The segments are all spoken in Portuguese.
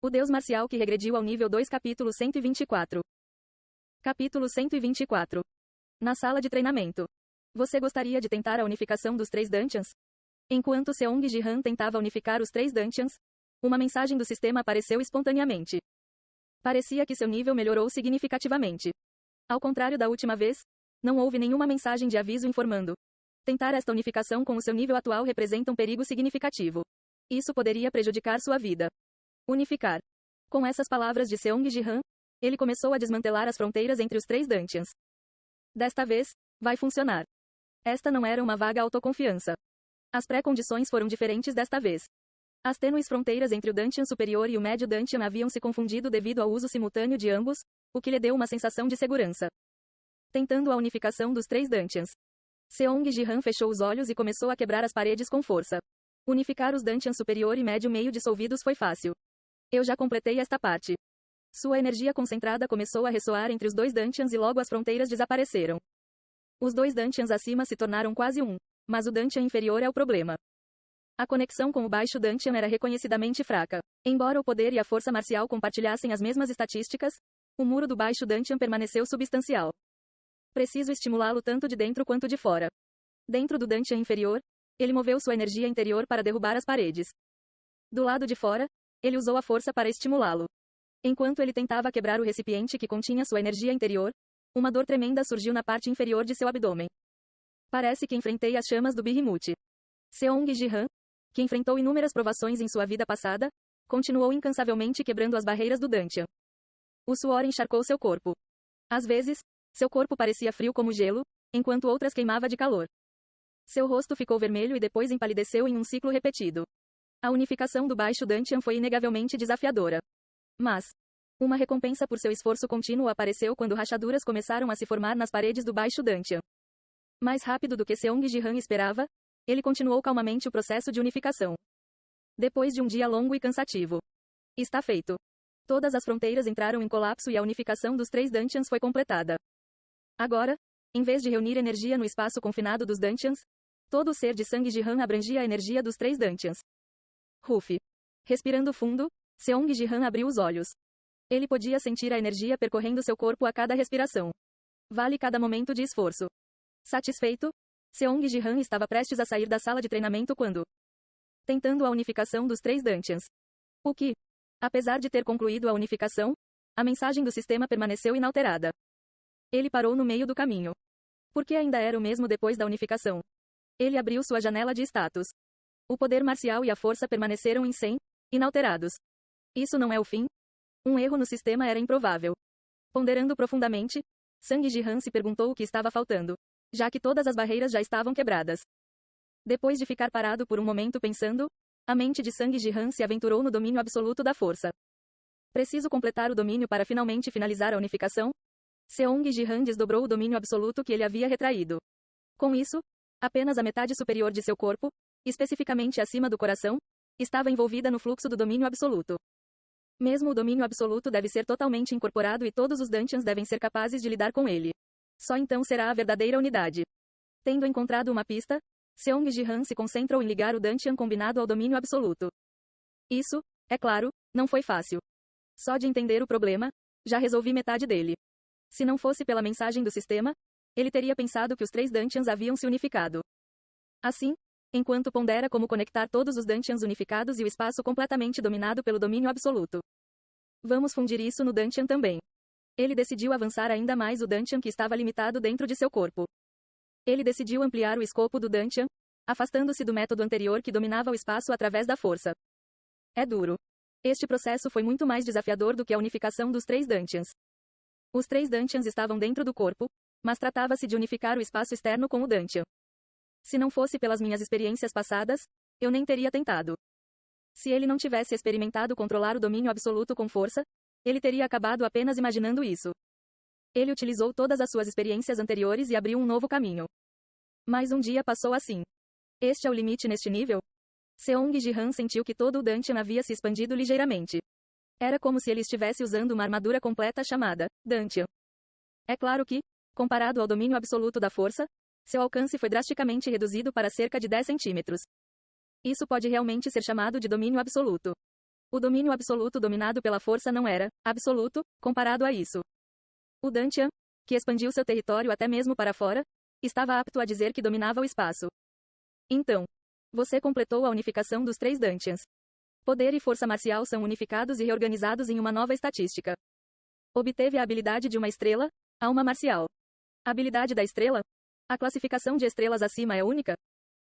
O Deus Marcial que regrediu ao nível 2. Capítulo 124. Capítulo 124. Na sala de treinamento. Você gostaria de tentar a unificação dos 3 Dungeons? Enquanto Seong Ji-han tentava unificar os 3 Dungeons, uma mensagem do sistema apareceu espontaneamente. Parecia que seu nível melhorou significativamente. Ao contrário da última vez, não houve nenhuma mensagem de aviso informando. Tentar esta unificação com o seu nível atual representa um perigo significativo. Isso poderia prejudicar sua vida. Unificar. Com essas palavras de Seong Ji-han, ele começou a desmantelar as fronteiras entre os 3 Dungeons. Desta vez, vai funcionar. Esta não era uma vaga autoconfiança. As pré-condições foram diferentes desta vez. As tênues fronteiras entre o Dungeon superior e o médio Dungeon haviam se confundido devido ao uso simultâneo de ambos, o que lhe deu uma sensação de segurança. Tentando a unificação dos 3 Dungeons. Seong Ji-han fechou os olhos e começou a quebrar as paredes com força. Unificar os Dungeons superior e médio meio dissolvidos foi fácil. Eu já completei esta parte. Sua energia concentrada começou a ressoar entre os 2 Dungeons e logo as fronteiras desapareceram. Os 2 Dungeons acima se tornaram quase um, mas o Dungeon inferior é o problema. A conexão com o baixo Dungeon era reconhecidamente fraca. Embora o poder e a força marcial compartilhassem as mesmas estatísticas, o muro do baixo Dungeon permaneceu substancial. Preciso estimulá-lo tanto de dentro quanto de fora. Dentro do Dungeon inferior, ele moveu sua energia interior para derrubar as paredes. Do lado de fora, ele usou a força para estimulá-lo. Enquanto ele tentava quebrar o recipiente que continha sua energia interior, uma dor tremenda surgiu na parte inferior de seu abdômen. Parece que enfrentei as chamas do Behemoth. Seong Ji-han, que enfrentou inúmeras provações em sua vida passada, continuou incansavelmente quebrando as barreiras do Dungeon. O suor encharcou seu corpo. Às vezes, seu corpo parecia frio como gelo, enquanto outras queimava de calor. Seu rosto ficou vermelho e depois empalideceu em um ciclo repetido. A unificação do baixo Dungeon foi inegavelmente desafiadora. Mas, uma recompensa por seu esforço contínuo apareceu quando rachaduras começaram a se formar nas paredes do baixo Dungeon. Mais rápido do que Seong Ji-han esperava, ele continuou calmamente o processo de unificação. Depois de um dia longo e cansativo. Está feito. Todas as fronteiras entraram em colapso e a unificação dos 3 Dungeons foi completada. Agora, em vez de reunir energia no espaço confinado dos Dungeons, todo o ser de Seong Ji-han abrangia a energia dos 3 Dungeons. Ruf. Respirando fundo, Seong Ji-han abriu os olhos. Ele podia sentir a energia percorrendo seu corpo a cada respiração. Vale cada momento de esforço. Satisfeito, Seong Ji-han estava prestes a sair da sala de treinamento quando, tentando a unificação dos 3 Dungeons. O que, apesar de ter concluído a unificação, a mensagem do sistema permaneceu inalterada. Ele parou no meio do caminho. Porque ainda era o mesmo depois da unificação. Ele abriu sua janela de status. O poder marcial e a força permaneceram em 100, inalterados. Isso não é o fim? Um erro no sistema era improvável. Ponderando profundamente, Seong Ji-han se perguntou o que estava faltando, já que todas as barreiras já estavam quebradas. Depois de ficar parado por um momento pensando, a mente de Seong Ji-han se aventurou no domínio absoluto da força. Preciso completar o domínio para finalmente finalizar a unificação? Seong Ji-han desdobrou o domínio absoluto que ele havia retraído. Com isso, apenas a metade superior de seu corpo, especificamente acima do coração, estava envolvida no fluxo do domínio absoluto. Mesmo o domínio absoluto deve ser totalmente incorporado e todos os Dungeons devem ser capazes de lidar com ele. Só então será a verdadeira unidade. Tendo encontrado uma pista, Seong Ji-han se concentrou em ligar o Dungeon combinado ao domínio absoluto. Isso, é claro, não foi fácil. Só de entender o problema, já resolvi metade dele. Se não fosse pela mensagem do sistema, ele teria pensado que os 3 Dungeons haviam se unificado. Assim, enquanto pondera como conectar todos os Dungeons unificados e o espaço completamente dominado pelo domínio absoluto. Vamos fundir isso no Dungeon também. Ele decidiu avançar ainda mais o Dungeon que estava limitado dentro de seu corpo. Ele decidiu ampliar o escopo do Dungeon, afastando-se do método anterior que dominava o espaço através da força. É duro. Este processo foi muito mais desafiador do que a unificação dos 3 Dungeons. Os 3 Dungeons estavam dentro do corpo, mas tratava-se de unificar o espaço externo com o Dungeon. Se não fosse pelas minhas experiências passadas, eu nem teria tentado. Se ele não tivesse experimentado controlar o domínio absoluto com força, ele teria acabado apenas imaginando isso. Ele utilizou todas as suas experiências anteriores e abriu um novo caminho. Mas um dia passou assim. Este é o limite neste nível? Seong Ji-han sentiu que todo o Dungeon havia se expandido ligeiramente. Era como se ele estivesse usando uma armadura completa chamada Dungeon. É claro que, comparado ao domínio absoluto da força, seu alcance foi drasticamente reduzido para cerca de 10 centímetros. Isso pode realmente ser chamado de domínio absoluto. O domínio absoluto dominado pela força não era absoluto, comparado a isso. O Dantian, que expandiu seu território até mesmo para fora, estava apto a dizer que dominava o espaço. Então, você completou a unificação dos 3 Dantians. Poder e força marcial são unificados e reorganizados em uma nova estatística. Obteve a habilidade de uma estrela, alma marcial. A habilidade da estrela? A classificação de estrelas acima é única?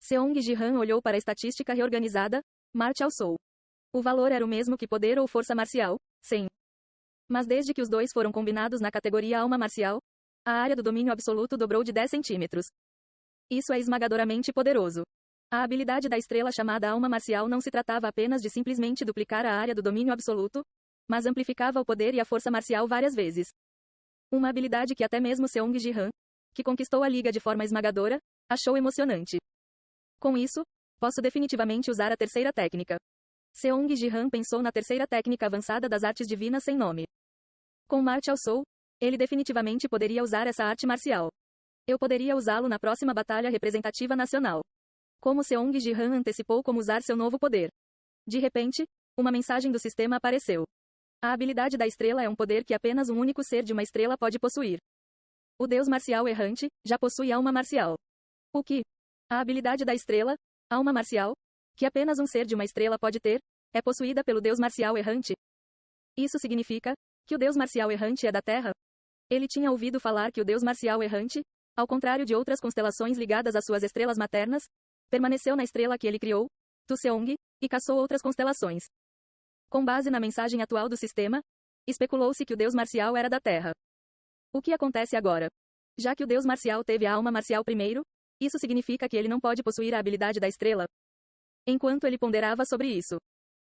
Seong Ji-han olhou para a estatística reorganizada, Marte ao Sol. O valor era o mesmo que poder ou força marcial, 100. Mas desde que os dois foram combinados na categoria alma marcial, a área do domínio absoluto dobrou de 10 centímetros. Isso é esmagadoramente poderoso. A habilidade da estrela chamada alma marcial não se tratava apenas de simplesmente duplicar a área do domínio absoluto, mas amplificava o poder e a força marcial várias vezes. Uma habilidade que até mesmo Seong Ji-han, que conquistou a liga de forma esmagadora, achou emocionante. Com isso, posso definitivamente usar a terceira técnica. Seong Ji-han pensou na terceira técnica avançada das artes divinas sem nome. Com Marte ao Sol, ele definitivamente poderia usar essa arte marcial. Eu poderia usá-lo na próxima batalha representativa nacional. Como Seong Ji-han antecipou como usar seu novo poder. De repente, uma mensagem do sistema apareceu. A habilidade da estrela é um poder que apenas um único ser de uma estrela pode possuir. O deus marcial errante já possui alma marcial. O que? A habilidade da estrela, alma marcial, que apenas um ser de uma estrela pode ter, é possuída pelo deus marcial errante. Isso significa que o deus marcial errante é da Terra? Ele tinha ouvido falar que o deus marcial errante, ao contrário de outras constelações ligadas às suas estrelas maternas, permaneceu na estrela que ele criou, Tuseong, e caçou outras constelações. Com base na mensagem atual do sistema, especulou-se que o deus marcial era da Terra. O que acontece agora? Já que o deus marcial teve a alma marcial primeiro, isso significa que ele não pode possuir a habilidade da estrela? Enquanto ele ponderava sobre isso,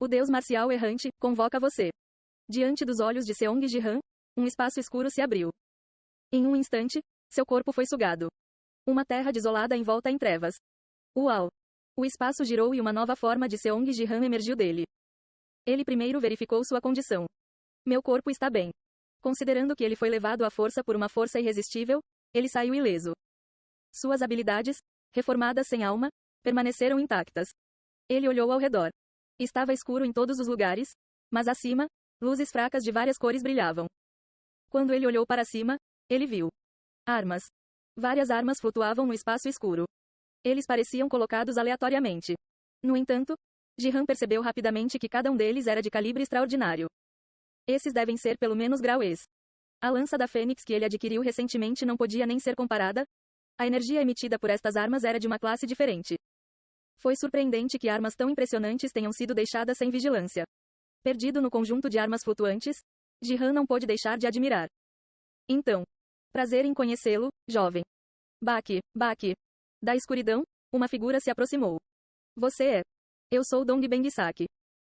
o deus marcial errante convoca você. Diante dos olhos de Seong Ji-han, um espaço escuro se abriu. Em um instante, seu corpo foi sugado. Uma terra desolada envolta em trevas. Uau! O espaço girou e uma nova forma de Seong Ji-han emergiu dele. Ele primeiro verificou sua condição. Meu corpo está bem. Considerando que ele foi levado à força por uma força irresistível, ele saiu ileso. Suas habilidades, reformadas sem alma, permaneceram intactas. Ele olhou ao redor. Estava escuro em todos os lugares, mas acima, luzes fracas de várias cores brilhavam. Quando ele olhou para cima, ele viu armas. Várias armas flutuavam no espaço escuro. Eles pareciam colocados aleatoriamente. No entanto, Ji-han percebeu rapidamente que cada um deles era de calibre extraordinário. Esses devem ser pelo menos grau Es. A lança da Fênix que ele adquiriu recentemente não podia nem ser comparada. A energia emitida por estas armas era de uma classe diferente. Foi surpreendente que armas tão impressionantes tenham sido deixadas sem vigilância. Perdido no conjunto de armas flutuantes, Ji-han não pôde deixar de admirar. Então, prazer em conhecê-lo, jovem. Baki. Da escuridão, uma figura se aproximou. Você é. Eu sou Dong Bengsak.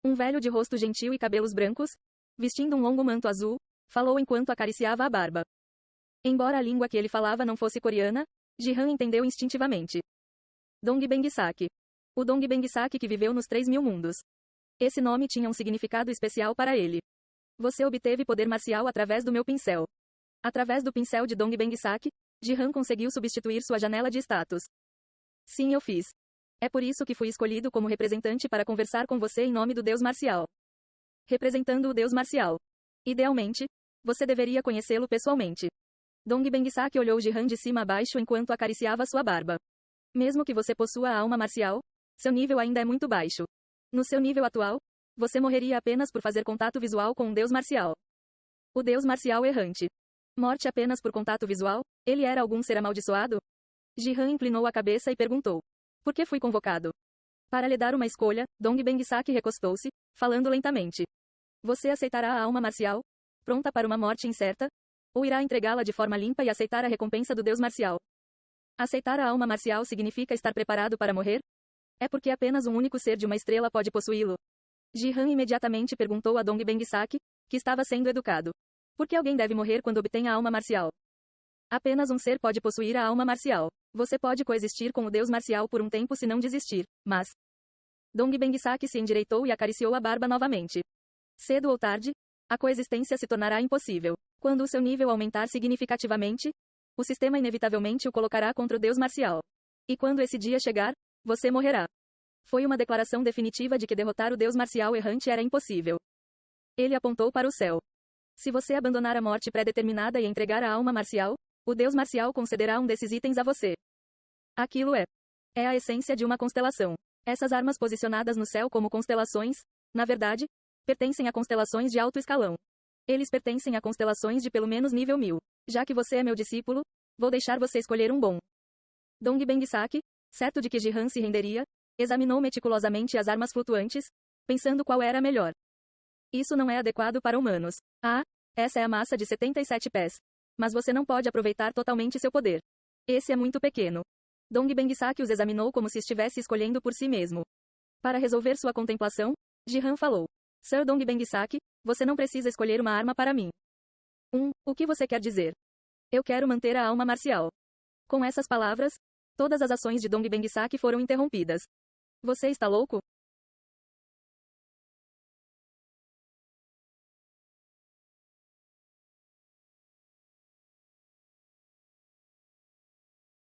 Um velho de rosto gentil e cabelos brancos, vestindo um longo manto azul, falou enquanto acariciava a barba. Embora a língua que ele falava não fosse coreana, Ji-han entendeu instintivamente. Dong Bengsak. O Dong Bengsak que viveu nos 3.000 mundos. Esse nome tinha um significado especial para ele. Você obteve poder marcial através do meu pincel. Através do pincel de Dong Bengsak, Ji-han conseguiu substituir sua janela de status. Sim, eu fiz. É por isso que fui escolhido como representante para conversar com você em nome do Deus Marcial. Representando o Deus Marcial. Idealmente, você deveria conhecê-lo pessoalmente. Dong Bengsak olhou Ji-han de cima a baixo enquanto acariciava sua barba. Mesmo que você possua a alma marcial, seu nível ainda é muito baixo. No seu nível atual, você morreria apenas por fazer contato visual com um Deus Marcial. O Deus Marcial errante. Morte apenas por contato visual? Ele era algum ser amaldiçoado? Ji-han inclinou a cabeça e perguntou. Por que fui convocado? Para lhe dar uma escolha, Dong Bengsak recostou-se, falando lentamente. Você aceitará a alma marcial? Pronta para uma morte incerta? Ou irá entregá-la de forma limpa e aceitar a recompensa do Deus Marcial? Aceitar a alma marcial significa estar preparado para morrer? É porque apenas um único ser de uma estrela pode possuí-lo. Ji-han imediatamente perguntou a Dong Bengsak, que estava sendo educado. Por que alguém deve morrer quando obtém a alma marcial? Apenas um ser pode possuir a alma marcial. Você pode coexistir com o Deus Marcial por um tempo se não desistir, mas... Dong Bengsak se endireitou e acariciou a barba novamente. Cedo ou tarde, a coexistência se tornará impossível. Quando o seu nível aumentar significativamente, o sistema inevitavelmente o colocará contra o Deus Marcial. E quando esse dia chegar, você morrerá. Foi uma declaração definitiva de que derrotar o deus marcial errante era impossível. Ele apontou para o céu. Se você abandonar a morte pré-determinada e entregar a alma marcial, o deus marcial concederá um desses itens a você. Aquilo é a essência de uma constelação. Essas armas posicionadas no céu como constelações, na verdade, pertencem a constelações de alto escalão. Eles pertencem a constelações de pelo menos nível 1000. Já que você é meu discípulo, vou deixar você escolher um bom. Dongbeng Saki, certo de que Jihan se renderia, examinou meticulosamente as armas flutuantes, pensando qual era a melhor. Isso não é adequado para humanos. Ah, essa é a massa de 77 pés. Mas você não pode aproveitar totalmente seu poder. Esse é muito pequeno. Dongbeng Saki os examinou como se estivesse escolhendo por si mesmo. Para resolver sua contemplação, Jihan falou. Sir Dongbeng Saki, você não precisa escolher uma arma para mim. O que você quer dizer? Eu quero manter a alma marcial. Com essas palavras, todas as ações de Dongbeng Saki foram interrompidas. Você está louco?